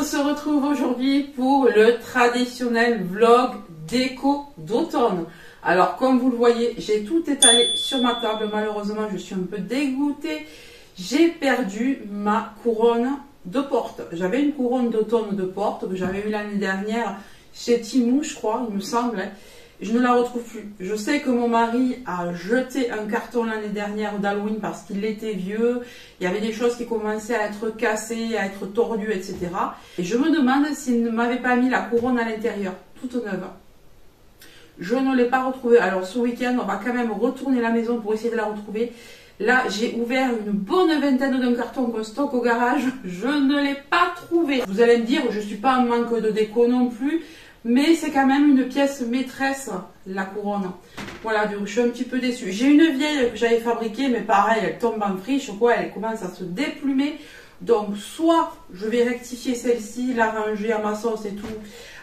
se retrouve aujourd'hui pour le traditionnel vlog déco d'automne. Alors comme vous le voyez, j'ai tout étalé sur ma table. Malheureusement, je suis un peu dégoûtée. J'ai perdu ma couronne de porte. J'avais une couronne d'automne de porte que j'avais eu l'année dernière chez Temu, je crois, il me semble. Je ne la retrouve plus. Je sais que mon mari a jeté un carton l'année dernière d'Halloween parce qu'il était vieux. Il y avait des choses qui commençaient à être cassées, à être tordues, etc. Et je me demande s'il ne m'avait pas mis la couronne à l'intérieur, toute neuve. Je ne l'ai pas retrouvée. Alors ce week-end, on va quand même retourner à la maison pour essayer de la retrouver. Là, j'ai ouvert une bonne vingtaine d'un carton qu'on stocke au garage. Je ne l'ai pas trouvée. Vous allez me dire, je ne suis pas en manque de déco non plus. Mais c'est quand même une pièce maîtresse, la couronne. Voilà, donc je suis un petit peu déçue. J'ai une vieille que j'avais fabriquée, mais pareil, elle tombe en friche, quoi, elle commence à se déplumer. Donc, soit je vais rectifier celle-ci, la ranger à ma sauce et tout,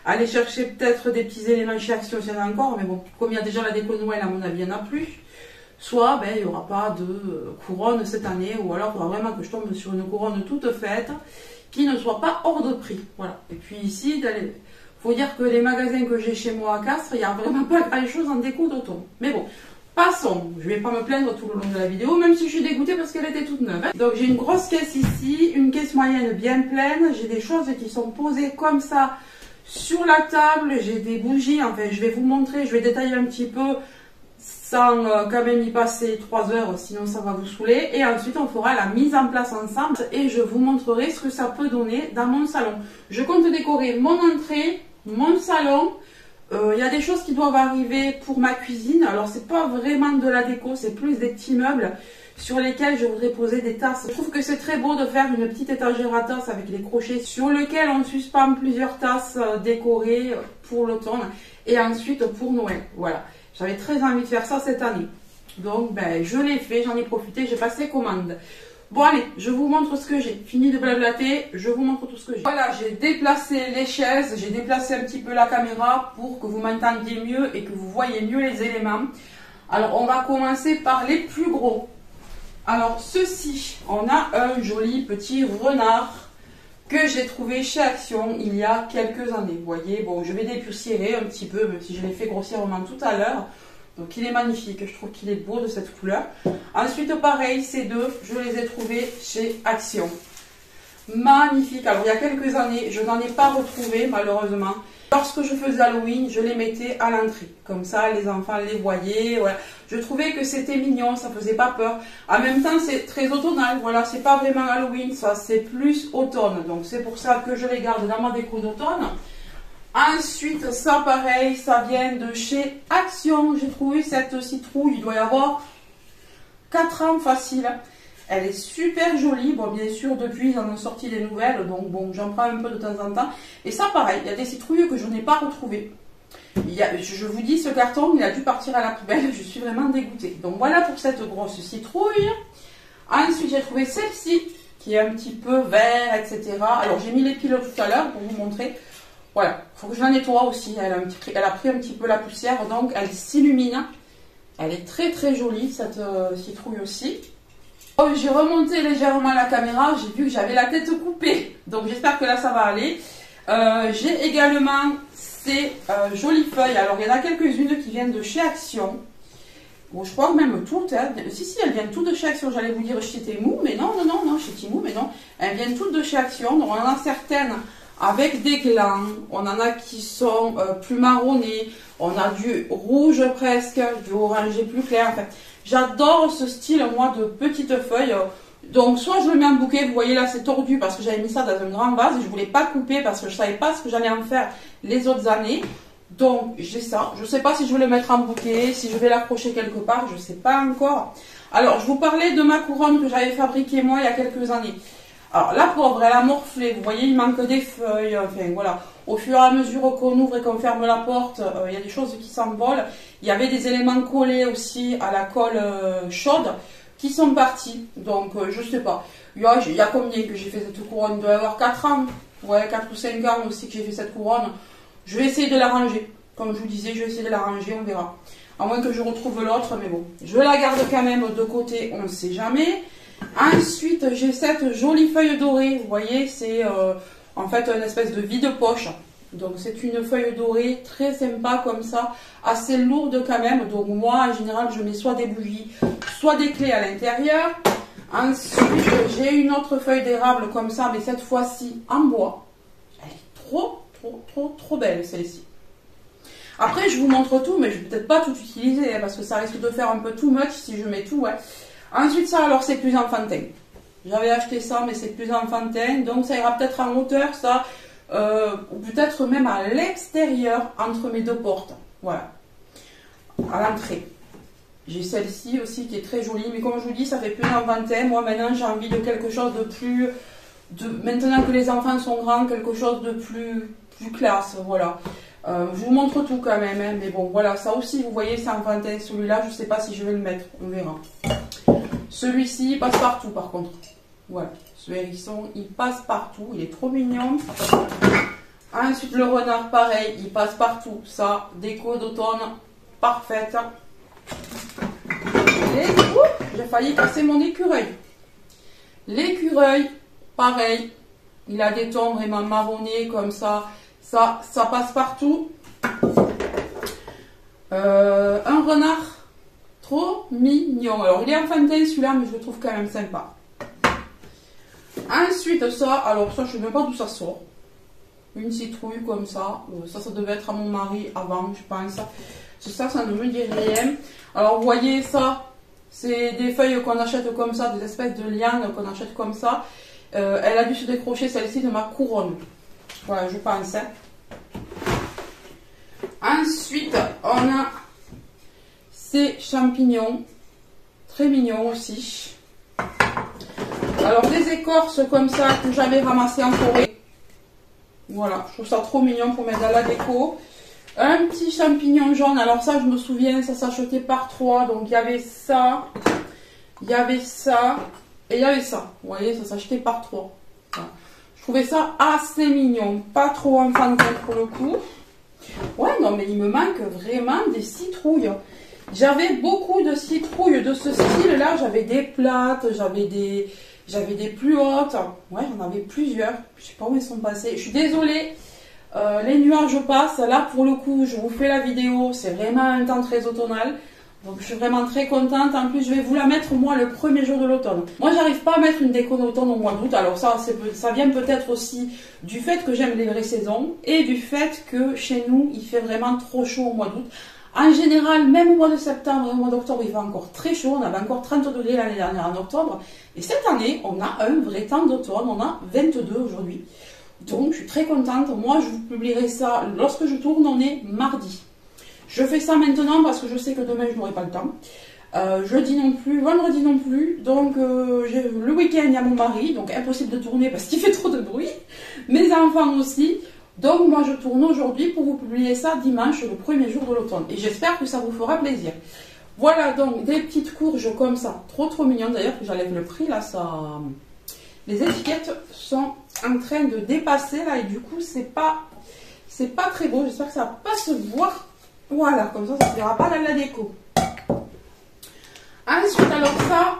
aller chercher peut-être des petits éléments chez Action, s'il y en a encore, mais bon, comme il y a déjà la déco de Noël, à mon avis, il n'y en a plus. Soit, ben, il n'y aura pas de couronne cette année, ou alors il faudra vraiment que je tombe sur une couronne toute faite, qui ne soit pas hors de prix. Voilà. Et puis ici, faut dire que les magasins que j'ai chez moi à Castres, il n'y a vraiment pas grand chose en déco d'automne. Mais bon, passons. Je ne vais pas me plaindre tout le long de la vidéo, même si je suis dégoûtée parce qu'elle était toute neuve. Donc j'ai une grosse caisse ici, une caisse moyenne bien pleine. J'ai des choses qui sont posées comme ça sur la table. J'ai des bougies, enfin je vais vous montrer, je vais détailler un petit peu sans quand même y passer 3 heures, sinon ça va vous saouler. Et ensuite on fera la mise en place ensemble et je vous montrerai ce que ça peut donner dans mon salon. Je compte décorer mon entrée, mon salon. Il y a des choses qui doivent arriver pour ma cuisine. Alors c'est pas vraiment de la déco, c'est plus des petits meubles sur lesquels je voudrais poser des tasses. Je trouve que c'est très beau de faire une petite étagère à tasses avec les crochets sur lequel on suspend plusieurs tasses décorées pour l'automne et ensuite pour Noël. Voilà, j'avais très envie de faire ça cette année. Donc ben, je l'ai fait, j'en ai profité, j'ai passé commande. Bon allez, je vous montre ce que j'ai. Fini de blablater, je vous montre tout ce que j'ai. Voilà, j'ai déplacé les chaises, j'ai déplacé un petit peu la caméra pour que vous m'entendiez mieux et que vous voyez mieux les éléments. Alors on va commencer par les plus gros. Alors ceci, on a un joli petit renard que j'ai trouvé chez Action il y a quelques années. Vous voyez, bon je vais dépoussiérer un petit peu, même si je l'ai fait grossièrement tout à l'heure. Donc il est magnifique, je trouve qu'il est beau de cette couleur. Ensuite pareil, ces deux, je les ai trouvés chez Action. Magnifique, alors il y a quelques années, je n'en ai pas retrouvé malheureusement. Lorsque je faisais Halloween, je les mettais à l'entrée. Comme ça, les enfants les voyaient. Voilà. Je trouvais que c'était mignon, ça faisait pas peur. En même temps, c'est très automnal. Voilà, c'est pas vraiment Halloween, ça, c'est plus automne. Donc c'est pour ça que je les garde dans ma déco d'automne. Ensuite, ça pareil, ça vient de chez Action. J'ai trouvé cette citrouille, il doit y avoir 4 ans facile. Elle est super jolie. Bon, bien sûr, depuis, ils en ont sorti des nouvelles. Donc, bon, j'en prends un peu de temps en temps. Et ça, pareil, il y a des citrouilles que je n'ai pas retrouvées. Je vous dis, ce carton, il a dû partir à la poubelle. Je suis vraiment dégoûtée. Donc, voilà pour cette grosse citrouille. Ensuite, j'ai trouvé celle-ci, qui est un petit peu vert, etc. Alors, j'ai mis les piles tout à l'heure pour vous montrer. Voilà, il faut que je la nettoie aussi. Elle a pris un petit peu la poussière, donc elle s'illumine. Elle est très très jolie, cette citrouille aussi. Oh, j'ai remonté légèrement la caméra, j'ai vu que j'avais la tête coupée. Donc j'espère que là ça va aller. J'ai également ces jolies feuilles. Alors il y en a quelques-unes qui viennent de chez Action. Bon, je crois que même toutes, hein. Si, elles viennent toutes de chez Action. J'allais vous dire chez Temu, mais non, chez Temu, mais non. Elles viennent toutes de chez Action. Donc on en a certaines avec des glands, on en a qui sont plus marronnés, on a du rouge presque, du orangé plus clair. Enfin, j'adore ce style, moi, de petites feuilles. Donc, soit je le mets en bouquet, vous voyez là, c'est tordu parce que j'avais mis ça dans un grand vase et je voulais pas couper parce que je savais pas ce que j'allais en faire les autres années. Donc, j'ai ça. Je sais pas si je vais le mettre en bouquet, si je vais l'accrocher quelque part, je sais pas encore. Alors, je vous parlais de ma couronne que j'avais fabriquée moi il y a quelques années. Alors la pauvre, elle a morflé, vous voyez, il manque des feuilles, enfin voilà. Au fur et à mesure qu'on ouvre et qu'on ferme la porte, il y a des choses qui s'envolent. Il y avait des éléments collés aussi à la colle chaude qui sont partis. Donc je sais pas. Il y a combien que j'ai fait cette couronne? Il doit y avoir 4 ans. Ouais, 4 ou 5 ans aussi que j'ai fait cette couronne. Je vais essayer de la ranger. Comme je vous disais, je vais essayer de la ranger, on verra. À moins que je retrouve l'autre, mais bon. Je la garde quand même de côté, on ne sait jamais. Ensuite, j'ai cette jolie feuille dorée. Vous voyez, c'est en fait une espèce de vide-poche. Donc c'est une feuille dorée très sympa comme ça, assez lourde quand même. Donc moi en général je mets soit des bougies, soit des clés à l'intérieur. Ensuite j'ai une autre feuille d'érable comme ça, mais cette fois-ci en bois. Elle est trop belle celle-ci. Après je vous montre tout, mais je vais peut-être pas tout utiliser hein, parce que ça risque de faire un peu too much si je mets tout. Ouais. Ensuite ça alors c'est plus enfantin. J'avais acheté ça mais c'est plus enfantin, donc ça ira peut-être en hauteur ça. Ou peut-être même à l'extérieur entre mes deux portes, voilà, à l'entrée. J'ai celle-ci aussi qui est très jolie, mais comme je vous dis ça fait plus enfantin. Moi maintenant j'ai envie de quelque chose de plus, maintenant que les enfants sont grands, quelque chose de plus classe, voilà. Je vous montre tout quand même hein, mais bon voilà, ça aussi vous voyez c'est enfantin. Celui-là je sais pas si je vais le mettre, on verra. Celui-ci il passe partout par contre, voilà. Ce hérisson, il passe partout, il est trop mignon. Ensuite, le renard, pareil, il passe partout. Ça, déco d'automne, parfaite. J'ai failli casser mon écureuil. L'écureuil, pareil, il a des tons vraiment marronnés comme ça. Ça passe partout. Un renard, trop mignon. Alors, il est enfantin celui-là, mais je le trouve quand même sympa. Ensuite ça, alors ça je sais même pas d'où ça sort. Une citrouille comme ça. Ça devait être à mon mari avant je pense. Ça ne me dit rien. Alors vous voyez ça, c'est des feuilles qu'on achète comme ça, des espèces de lianes qu'on achète comme ça. Elle a dû se décrocher celle-ci de ma couronne. Voilà je pense. Ensuite on a ces champignons. Très mignons aussi. Alors des écorces comme ça que j'avais ramassées en forêt. Voilà, je trouve ça trop mignon pour mettre dans la déco. Un petit champignon jaune, alors ça je me souviens, ça s'achetait par 3. Donc il y avait ça, il y avait ça et il y avait ça. Vous voyez, ça s'achetait par 3. Voilà. Je trouvais ça assez mignon, pas trop enfantin pour le coup. Ouais, non mais il me manque vraiment des citrouilles. J'avais beaucoup de citrouilles de ce style-là. J'avais des plates, j'avais des plus hautes. Ouais, j'en avais plusieurs. Je sais pas où ils sont passés. Je suis désolée. Les nuages passent. Là, pour le coup, je vous fais la vidéo. C'est vraiment un temps très automnal. Donc, je suis vraiment très contente. En plus, je vais vous la mettre, moi, le premier jour de l'automne. Moi, j'arrive pas à mettre une déco d'automne au mois d'août. Alors, ça vient peut-être aussi du fait que j'aime les vraies saisons. Et du fait que chez nous, il fait vraiment trop chaud au mois d'août. En général, même au mois de septembre et au mois d'octobre, il fait encore très chaud. On avait encore 30 degrés l'année dernière en octobre. Et cette année, on a un vrai temps d'automne. On a 22 aujourd'hui. Donc, je suis très contente. Moi, je vous publierai ça lorsque je tourne. On est mardi. Je fais ça maintenant parce que je sais que demain, je n'aurai pas le temps. Jeudi non plus, vendredi non plus. Donc, le week-end, il y a mon mari. Donc, impossible de tourner parce qu'il fait trop de bruit. Mes enfants aussi. Donc moi je tourne aujourd'hui pour vous publier ça dimanche, le premier jour de l'automne. Et j'espère que ça vous fera plaisir. Voilà donc des petites courges comme ça, trop mignonnes. D'ailleurs que j'enlève le prix là, ça... Les étiquettes sont en train de dépasser là et du coup c'est pas très beau. J'espère que ça va pas se voir. Voilà, comme ça ne se verra pas dans la déco. Ensuite alors ça,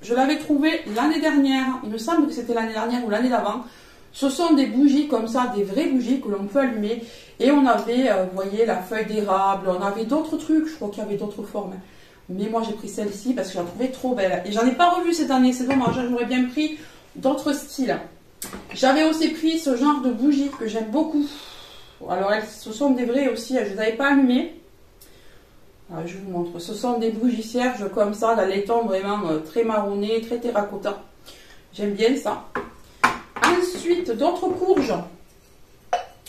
je l'avais trouvé l'année dernière. Il me semble que c'était l'année dernière ou l'année d'avant. Ce sont des bougies comme ça, des vraies bougies que l'on peut allumer. Et on avait, vous voyez, la feuille d'érable, on avait d'autres trucs, je crois qu'il y avait d'autres formes. Mais moi j'ai pris celle-ci parce que je la trouvais trop belle. Et j'en ai pas revu cette année, c'est dommage, j'aurais bien pris d'autres styles. J'avais aussi pris ce genre de bougies que j'aime beaucoup. Alors ce sont des vraies aussi, je ne les avais pas allumées. Alors, je vous montre, ce sont des bougies cierges comme ça, dans les tons vraiment très marronnés, très terracotta. J'aime bien ça. Ensuite, d'autres courges.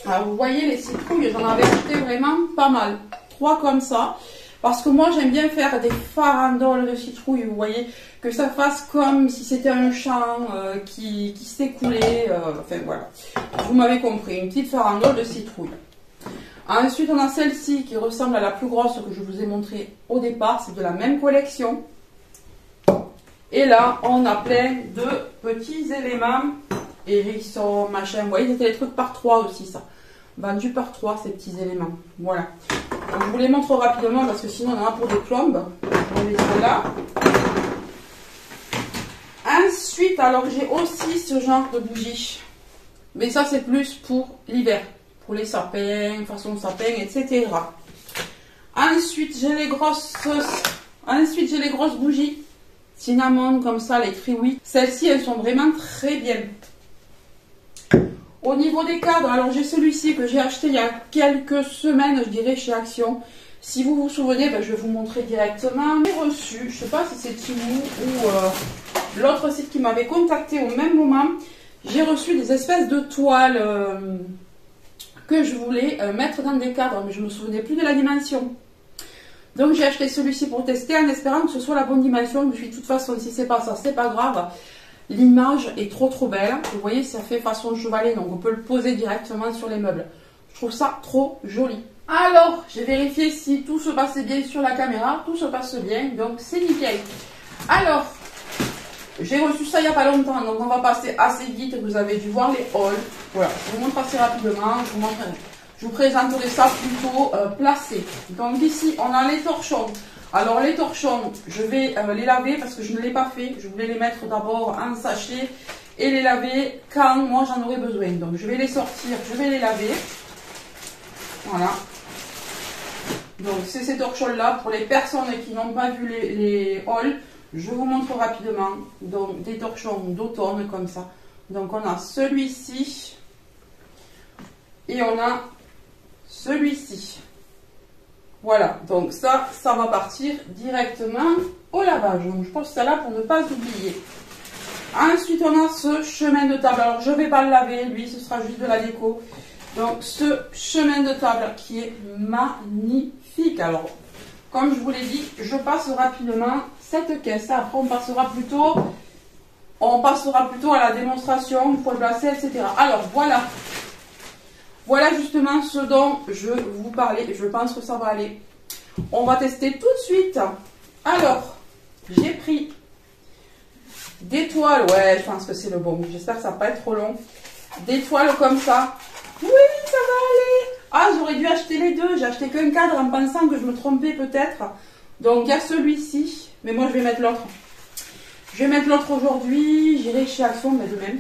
Alors, vous voyez, les citrouilles, j'en avais acheté vraiment pas mal. 3 comme ça. Parce que moi, j'aime bien faire des farandoles de citrouilles. Vous voyez, que ça fasse comme si c'était un champ qui s'écoulait. Enfin, voilà. Vous m'avez compris. Une petite farandole de citrouille. Ensuite, on a celle-ci qui ressemble à la plus grosse que je vous ai montrée au départ. C'est de la même collection. Et là, on a plein de petits éléments. Hérisson, machin. Vous voyez, c'était les trucs par 3 aussi, ça. Vendus par 3, ces petits éléments. Voilà. Donc, je vous les montre rapidement parce que sinon, on en a pour des plombes. On les met là. Ensuite, alors, j'ai aussi ce genre de bougie. Mais ça, c'est plus pour l'hiver. Pour les sapins, façon sapin, etc. Ensuite, j'ai les grosses bougies cinnamon, comme ça, les Kriwi. Celles-ci, elles sont vraiment très bien. Au niveau des cadres, alors j'ai celui-ci que j'ai acheté il y a quelques semaines, je dirais, chez Action. Si vous vous souvenez, ben, je vais vous montrer directement. J'ai reçu, je ne sais pas si c'est Temu ou l'autre site qui m'avait contacté au même moment. J'ai reçu des espèces de toiles que je voulais mettre dans des cadres, mais je ne me souvenais plus de la dimension. Donc j'ai acheté celui-ci pour tester en espérant que ce soit la bonne dimension. Je me suis dit, de toute façon, si c'est pas ça, c'est pas grave. L'image est trop belle. Vous voyez, ça fait façon chevalet, donc on peut le poser directement sur les meubles. Je trouve ça trop joli. Alors, j'ai vérifié si tout se passait bien sur la caméra. Tout se passe bien, donc c'est nickel. Alors, j'ai reçu ça il n'y a pas longtemps, donc on va passer assez vite. Vous avez dû voir les hauls. Voilà, je vous montre assez rapidement. Je vous présenterai ça plutôt placé. Donc ici, on a les torchons. Alors les torchons, je vais les laver parce que je ne l'ai pas fait. Je voulais les mettre d'abord en sachet et les laver quand moi j'en aurai besoin. Donc je vais les sortir, je vais les laver. Voilà. Donc c'est ces torchons-là. Pour les personnes qui n'ont pas vu les hauls, je vous montre rapidement. Donc des torchons d'automne comme ça. Donc on a celui-ci et on a celui-ci. Voilà, donc ça va partir directement au lavage. Donc je pose ça là pour ne pas oublier. Ensuite, on a ce chemin de table. Alors, je ne vais pas le laver, lui, ce sera juste de la déco. Donc, ce chemin de table qui est magnifique. Alors, comme je vous l'ai dit, je passe rapidement cette caisse. Après, on passera plutôt à la démonstration pour le placer, etc. Alors, voilà. Voilà justement ce dont je vous parlais. Je pense que ça va aller. On va tester tout de suite. Alors, j'ai pris des toiles. Ouais, je pense que c'est le bon. J'espère que ça ne va pas être trop long. Des toiles comme ça. Oui, ça va aller. Ah, j'aurais dû acheter les deux. J'ai acheté qu'un cadre en pensant que je me trompais peut-être. Donc, il y a celui-ci. Mais moi, je vais mettre l'autre. Je vais mettre l'autre aujourd'hui. J'irai chez Action, mais de même.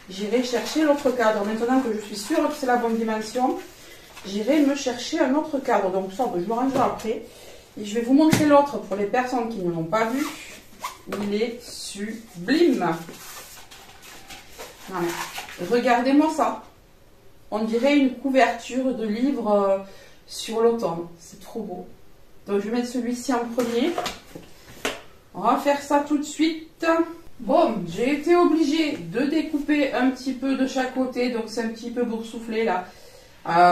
J'irai chercher l'autre cadre. Maintenant que je suis sûre que c'est la bonne dimension, j'irai me chercher un autre cadre. Donc ça, je le rangerai après. Et je vais vous montrer l'autre pour les personnes qui ne l'ont pas vu. Il est sublime. Voilà. Regardez-moi ça. On dirait une couverture de livre sur l'automne. C'est trop beau. Donc je vais mettre celui-ci en premier. On va faire ça tout de suite. Bon, j'ai été obligée de découper un petit peu de chaque côté, donc c'est un petit peu boursouflé là.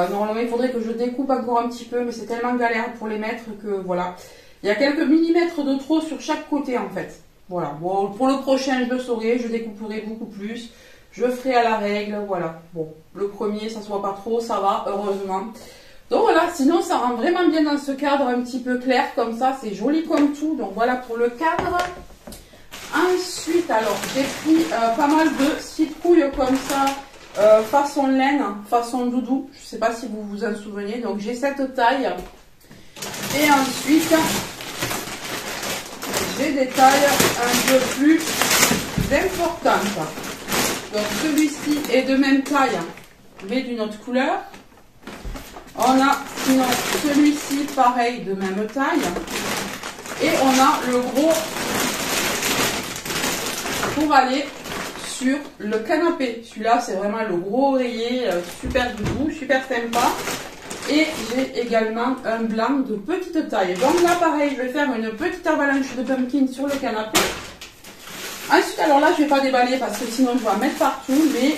Normalement, il faudrait que je découpe encore un petit peu, mais c'est tellement galère pour les mettre que voilà. Il y a quelques millimètres de trop sur chaque côté en fait. Voilà, bon, pour le prochain, je le saurai, je découperai beaucoup plus. Je ferai à la règle, voilà. Bon, le premier, ça ne se voit pas trop, ça va, heureusement. Donc voilà, sinon ça rend vraiment bien dans ce cadre un petit peu clair comme ça, c'est joli comme tout. Donc voilà pour le cadre. Ensuite, alors, j'ai pris pas mal de citrouilles comme ça, façon laine, façon doudou. Je ne sais pas si vous vous en souvenez. Donc, j'ai cette taille. Et ensuite, j'ai des tailles un peu plus importantes. Donc, celui-ci est de même taille, mais d'une autre couleur. On a sinon celui-ci, pareil, de même taille. Et on a le gros pour aller sur le canapé. Celui-là, c'est vraiment le gros oreiller, super doudou, super sympa. Et j'ai également un blanc de petite taille. Donc là, pareil, je vais faire une petite avalanche de pumpkin sur le canapé. Ensuite, alors là, je ne vais pas déballer parce que sinon, je vais en mettre partout. Mais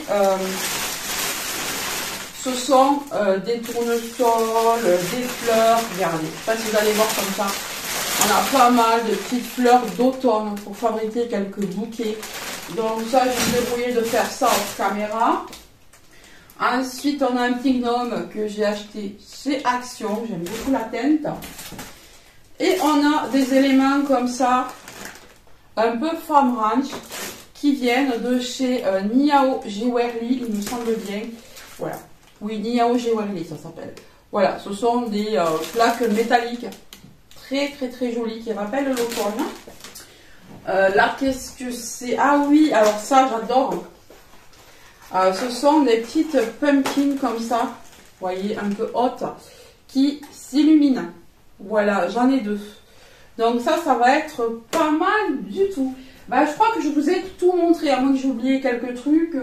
ce sont des tournesols, des fleurs. Regardez, je sais pas si vous allez voir comme ça. On a pas mal de petites fleurs d'automne pour fabriquer quelques bouquets. Donc ça, je vais me débrouiller de faire ça en caméra. Ensuite, on a un petit gnome que j'ai acheté chez Action. J'aime beaucoup la teinte. Et on a des éléments comme ça, un peu femme ranch, qui viennent de chez Niao Jewelry, il me semble bien. Voilà. Oui, Niao Jewelry, ça s'appelle. Voilà, ce sont des plaques métalliques. Très joli qui rappelle l'automne. Là, qu'est-ce que c'est? Ah oui, alors ça, j'adore. Ce sont des petites pumpkins comme ça, vous voyez, un peu hautes, qui s'illuminent. Voilà, j'en ai 2. Donc ça va être pas mal du tout. Bah, je crois que je vous ai tout montré, à moins que j'ai oublié quelques trucs.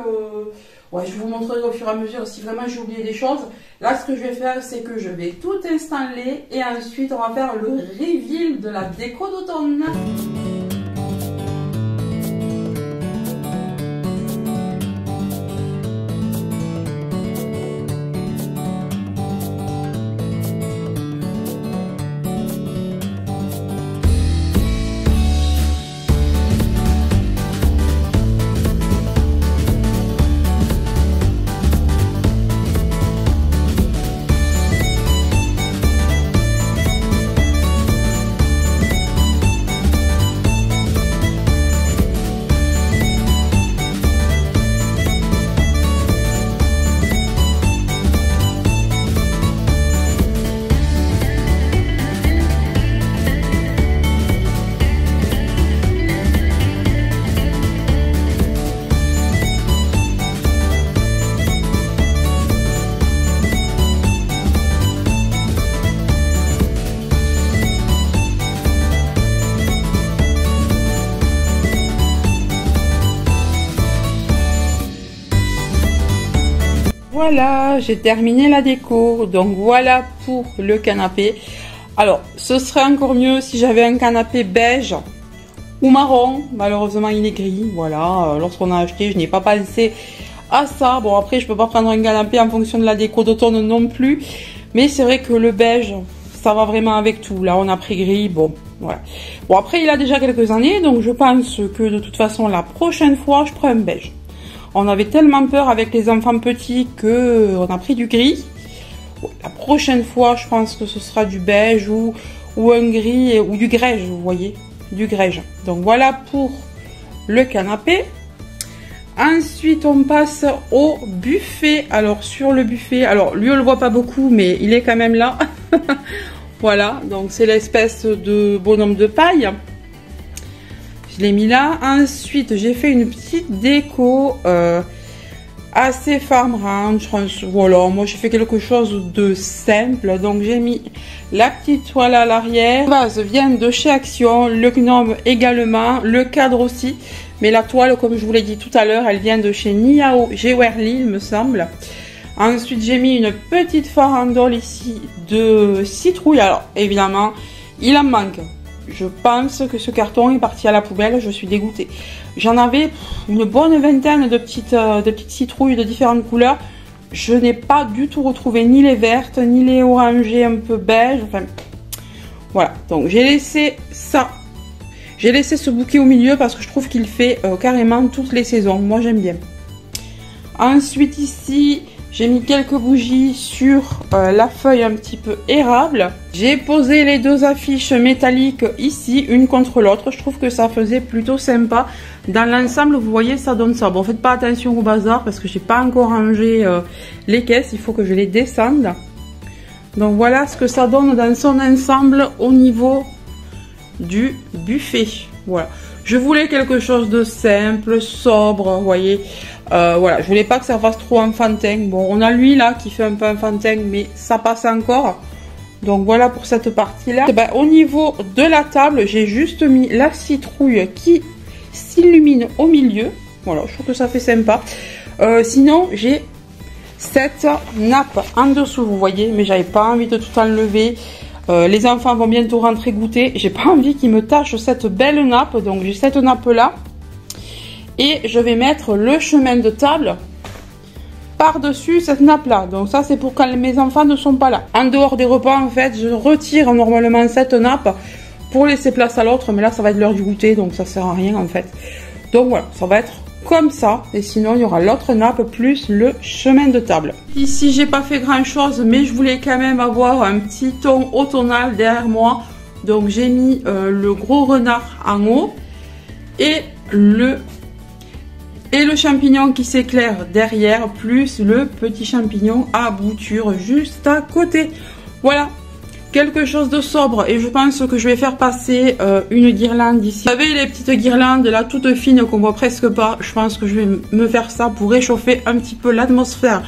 Ouais, je vous montrerai au fur et à mesure si vraiment j'ai oublié des choses. Là, ce que je vais faire, c'est que je vais tout installer et ensuite on va faire le reveal de la déco d'automne. Voilà, j'ai terminé la déco. Donc voilà pour le canapé. Alors, ce serait encore mieux si j'avais un canapé beige ou marron. Malheureusement, il est gris. Voilà, lorsqu'on a acheté, je n'ai pas pensé à ça. Bon, après, je peux pas prendre un canapé en fonction de la déco d'automne non plus. Mais c'est vrai que le beige, ça va vraiment avec tout. Là, on a pris gris. Bon, voilà. Bon, après, il a déjà quelques années. Donc, je pense que de toute façon, la prochaine fois, je prends un beige. On avait tellement peur avec les enfants petits que on a pris du gris. La prochaine fois, je pense que ce sera du beige ou un gris ou du grège, vous voyez, du grège. Donc voilà pour le canapé. Ensuite, on passe au buffet. Alors sur le buffet, alors lui on le voit pas beaucoup, mais il est quand même là. Voilà, donc c'est l'espèce de bonhomme de paille. Je l'ai mis là. Ensuite, j'ai fait une petite déco assez farm ranch. Voilà, moi j'ai fait quelque chose de simple. Donc j'ai mis la petite toile à l'arrière. La base vient de chez Action, le gnome également, le cadre aussi. Mais la toile, comme je vous l'ai dit tout à l'heure, elle vient de chez Niao Jewelry, il me semble. Ensuite, j'ai mis une petite farandole ici de citrouille. Alors, évidemment, il en manque. Je pense que ce carton est parti à la poubelle, je suis dégoûtée. J'en avais une bonne vingtaine de petites citrouilles de différentes couleurs. Je n'ai pas du tout retrouvé ni les vertes, ni les orangées un peu beige. Enfin, voilà. Donc j'ai laissé ça. J'ai laissé ce bouquet au milieu parce que je trouve qu'il fait carrément toutes les saisons. Moi j'aime bien. Ensuite ici, j'ai mis quelques bougies sur la feuille un petit peu érable. J'ai posé les 2 affiches métalliques ici, une contre l'autre. Je trouve que ça faisait plutôt sympa. Dans l'ensemble, vous voyez, ça donne ça. Bon, faites pas attention au bazar parce que j'ai pas encore rangé les caisses. Il faut que je les descende. Donc voilà ce que ça donne dans son ensemble au niveau du buffet. Voilà. Je voulais quelque chose de simple, sobre, vous voyez. Voilà, je voulais pas que ça fasse trop enfantin. Bon, on a lui là qui fait un peu enfantin, mais ça passe encore. Donc voilà pour cette partie-là. Ben, au niveau de la table, j'ai juste mis la citrouille qui s'illumine au milieu. Voilà, je trouve que ça fait sympa. Sinon, j'ai cette nappe en dessous, vous voyez, mais j'avais pas envie de tout enlever. Les enfants vont bientôt rentrer goûter. J'ai pas envie qu'ils me tachent cette belle nappe, donc j'ai cette nappe-là. Et je vais mettre le chemin de table par-dessus cette nappe-là. Donc ça, c'est pour quand mes enfants ne sont pas là. En dehors des repas, en fait, je retire normalement cette nappe pour laisser place à l'autre. Mais là, ça va être l'heure du goûter, donc ça sert à rien, en fait. Donc voilà, ça va être comme ça. Et sinon, il y aura l'autre nappe plus le chemin de table. Ici, j'ai pas fait grand-chose, mais je voulais quand même avoir un petit ton automnal derrière moi. Donc j'ai mis le gros renard en haut et le champignon qui s'éclaire derrière, plus le petit champignon à bouture juste à côté. Voilà, quelque chose de sobre et je pense que je vais faire passer une guirlande ici. Vous savez les petites guirlandes là toutes fines qu'on voit presque pas, je pense que je vais me faire ça pour réchauffer un petit peu l'atmosphère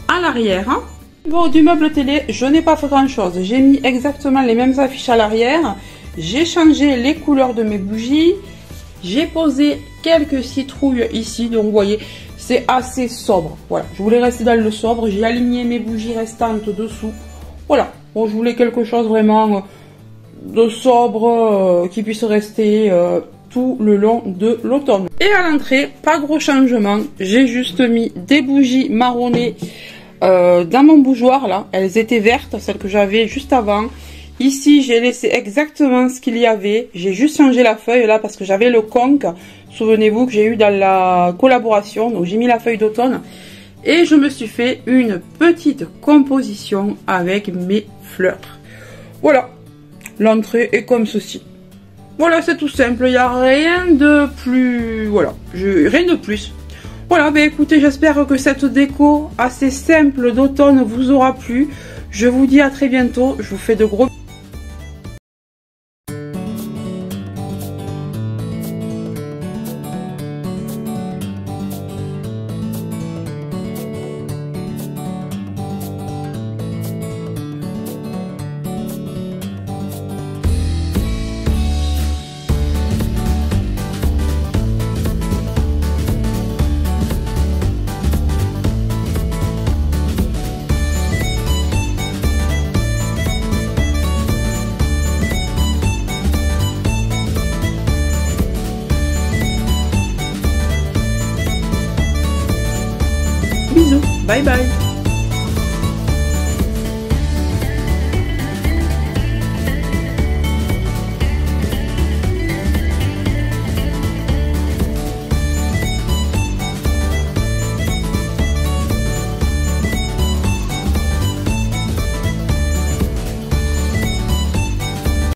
à l'arrière. Hein. Bon, du meuble télé, je n'ai pas fait grand chose, j'ai mis exactement les mêmes affiches à l'arrière, j'ai changé les couleurs de mes bougies, j'ai posé quelques citrouilles ici, donc vous voyez, c'est assez sobre. Voilà, je voulais rester dans le sobre, j'ai aligné mes bougies restantes dessous. Voilà, bon, je voulais quelque chose vraiment de sobre qui puisse rester tout le long de l'automne. Et à l'entrée, pas gros changement, j'ai juste mis des bougies marronnées dans mon bougeoir là. Elles étaient vertes, celles que j'avais juste avant. Ici, j'ai laissé exactement ce qu'il y avait. J'ai juste changé la feuille là parce que j'avais le conque. Souvenez-vous que j'ai eu dans la collaboration. Donc j'ai mis la feuille d'automne. Et je me suis fait une petite composition avec mes fleurs. Voilà. L'entrée est comme ceci. Voilà, c'est tout simple. Il n'y a rien de plus... Voilà. Rien de plus. Voilà, ben écoutez, j'espère que cette déco assez simple d'automne vous aura plu. Je vous dis à très bientôt. Je vous fais de gros... Bisous, bye bye.